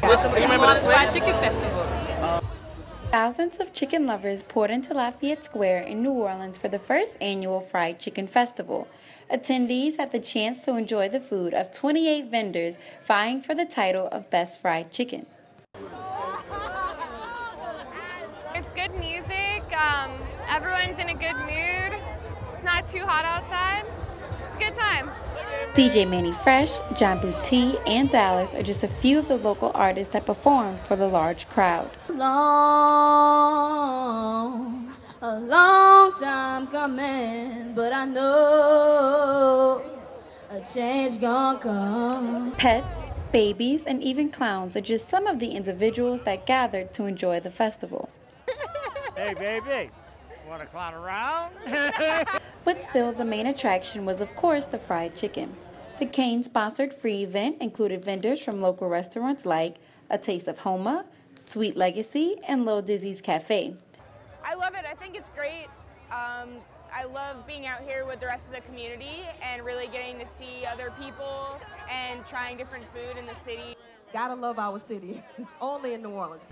Welcome to New Orleans Fried Chicken Festival. Thousands of chicken lovers poured into Lafayette Square in New Orleans for the first annual Fried Chicken Festival. Attendees had the chance to enjoy the food of 28 vendors vying for the title of Best Fried Chicken. It's good music, everyone's in a good mood, it's not too hot outside, it's a good time. DJ Manny Fresh, John Booty, and Dallas are just a few of the local artists that performed for the large crowd. A long time coming, but I know a change gonna come. Pets, babies, and even clowns are just some of the individuals that gathered to enjoy the festival. Hey, baby, want to clown around? But still, the main attraction was, of course, the fried chicken. The Kane-sponsored free event included vendors from local restaurants like A Taste of Homa, Sweet Legacy, and Lil Dizzy's Cafe. I love it, I think it's great. I love being out here with the rest of the community and really getting to see other people and trying different food in the city. Gotta love our city, only in New Orleans.